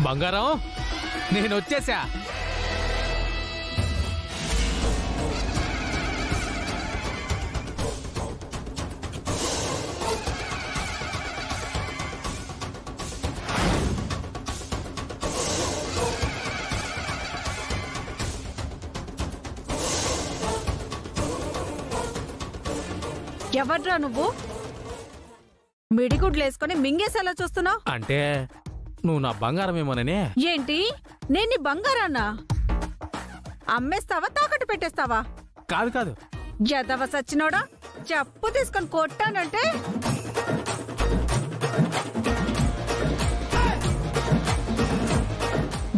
బంగారం నేను వచ్చేసా. ఎవర్రా నువ్వు? మిడిగుడ్లు వేసుకుని మింగేసేలా చూస్తున్నావు అంటే నువ్వు నా బంగారమేమోననే. ఏంటి? నేను నీ బంగారాన్నా? అమ్మేస్తావా తాకట్టు పెట్టేస్తావా? కాదు కాదు. ఎదవ సచ్చినోడా, చెప్పు తీసుకొని కొట్టానంటే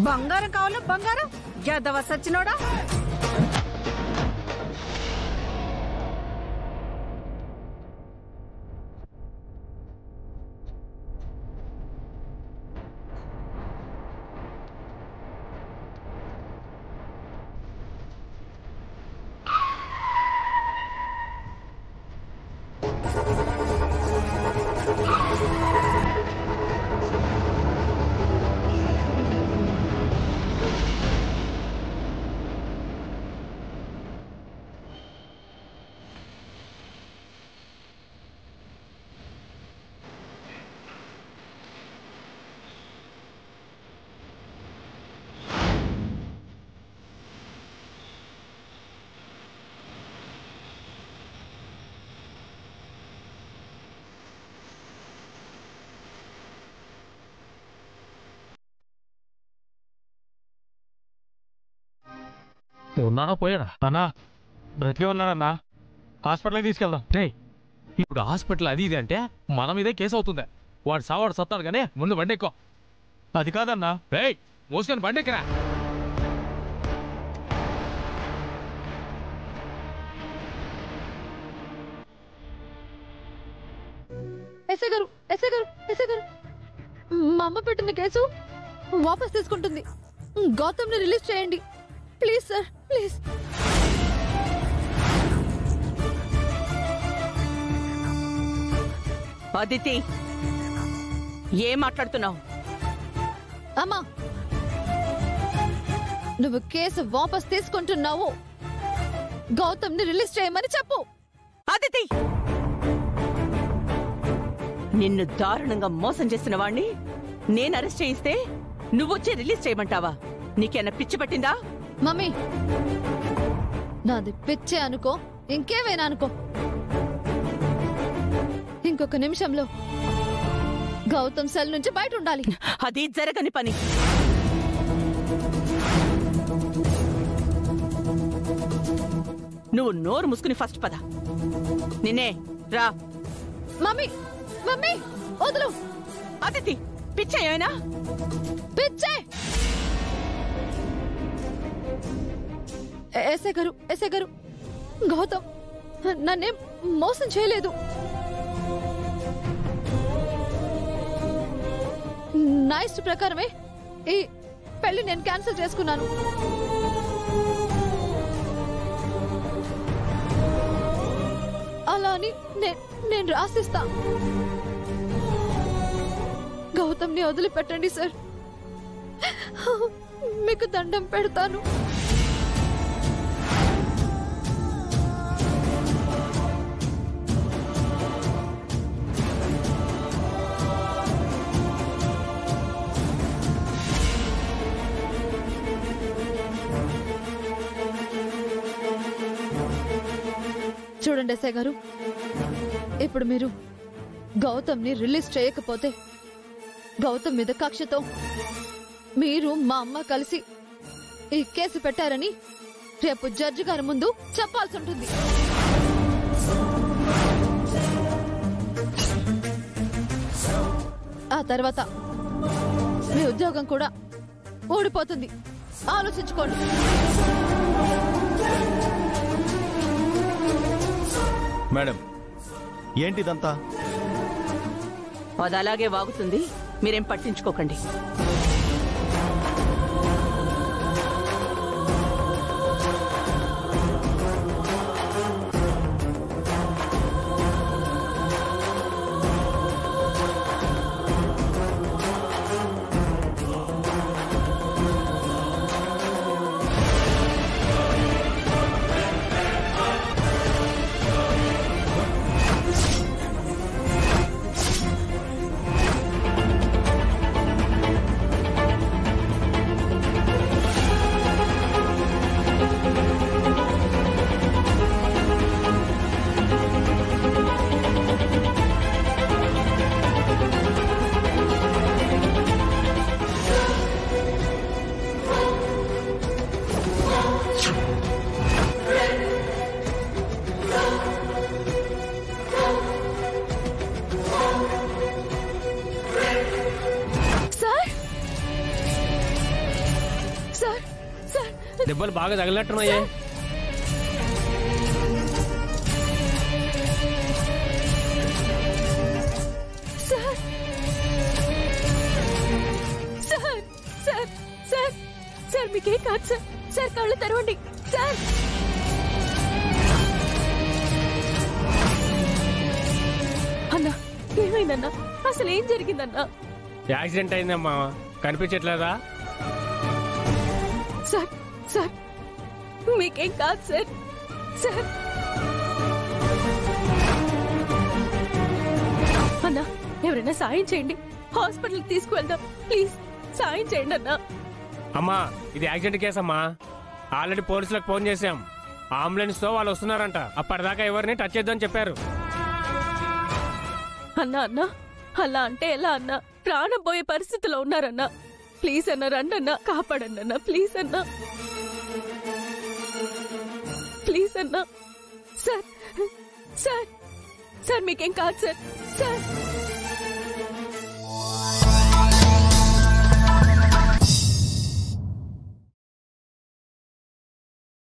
బంగారం కావాలో బంగారం, ఎదవ సచ్చినోడా. ఉన్నానా పోయాడా? అన్నా బ్రతికే ఉన్నాడన్నా, హాస్పిటల్కి తీసుకెళ్దాం. రే ఇప్పుడు హాస్పిటల్ అది ఇది అంటే మన మీదే కేసు అవుతుందా? వాడు సావాడు సత్తాడు కానీ ముందు బండి ఎక్కువ. అది కాదన్నా. రే మోసుకొని బండి ఎక్కరా. ఎస్ఐ గారు, ఎస్ఐ గారు, ఎస్ఐ గారు, మా అమ్మ పెట్టిన కేసు వాపస్ తీసుకుంటుంది. గౌతమ్ని రిలీజ్ చేయండి ప్లీజ్ సార్, ప్లీజ్. అదితి, ఏం మాట్లాడుతున్నావు? అమ్మా, నువ్వు కేసు వాపస్ తీసుకుంటున్నావు, గౌతమ్ని రిలీజ్ చేయమని చెప్పు. అదితి, నిన్ను దారుణంగా మోసం చేసిన వాణ్ణి నేను అరెస్ట్ చేయిస్తే నువ్వొచ్చి రిలీజ్ చేయమంటావా? నీకేనా పిచ్చి పట్టిందా? మమ్మీ, నాది పిచ్చే అనుకో, ఇంకేమైనా అనుకో, ఇంకొక నిమిషంలో గౌతమ్ సెల్ నుంచి బయట ఉండాలి. అది జరగని పని. నువ్వు నోరు ముసుకుని ఫస్ట్ పద. నిన్నే రా. మమ్మీ, మమ్మీ వదులు. అదితి, పిచ్చ ఏమైనా? పిచ్చే. ఎస్ఐ గారు, ఎస్ఐ గారు, గౌతమ్ నన్నేం మోసం చేయలేదు. నా ఇష్ట ప్రకారమే ఈ పెళ్లి నేను క్యాన్సిల్ చేసుకున్నాను. అలా అని నేను రాసిస్తా. గౌతమ్ని వదిలిపెట్టండి సార్, మీకు దండం పెడతాను. చూడండి ఎస్ఐ గారు, ఇప్పుడు మీరు గౌతమ్ని రిలీజ్ చేయకపోతే గౌతమ్ మీద కక్షతో మీరు మా అమ్మ కలిసి ఈ కేసు పెట్టారని రేపు జడ్జి గారి ముందు చెప్పాల్సి ఉంటుంది. ఆ తర్వాత మీ ఉద్యోగం కూడా ఊడిపోతుంది. ఆలోచించుకోండి. మేడం, ఏంటిదంతా? అది అలాగే వాగుతుంది, మీరేం పట్టించుకోకండి. దెబ్బలు బాగా తగిలినట్టున్నాయే. Sir sir sir sir sir మీకేం కాదు సార్. సార్ కళ్ళు తెరవండి సార్. అన్నా ఏమైందన్నా? అసలు ఏం జరిగిందన్నా? యాక్సిడెంట్ అయిందమ్మా, కనిపించట్లేదా? సార్ సార్ మీకేం కాదు సార్. సార్ అన్నా ఎవరైనా సాయం చేయండి, హాస్పిటల్కి తీసుకువెళ్దాం ప్లీజ్. సాయం చేయండి అన్నా. అమ్మా ఇది యాక్సిడెంట్ కేసు అమ్మా. ఆల్రెడీ పోలీసులకు ఫోన్ చేశాం. అంబులెన్స్ తో వాళ్ళు వస్తున్నారంట. అప్పటిదాకా ఎవరిని టచ్ చేద్దామని చెప్పారు. అన్నా అన్నా అలా అంటే ఎలా అన్నా? ప్రాణం పోయే పరిస్థితిలో ఉన్నారన్నా. ప్లీజ్ అన్నా రండి అన్నా, కాపాడండి అన్నా ప్లీజ్ అన్నా. ప్లీజ్ అన్నా. సార్ సార్ సార్ మీకేం కాదు సార్. సార్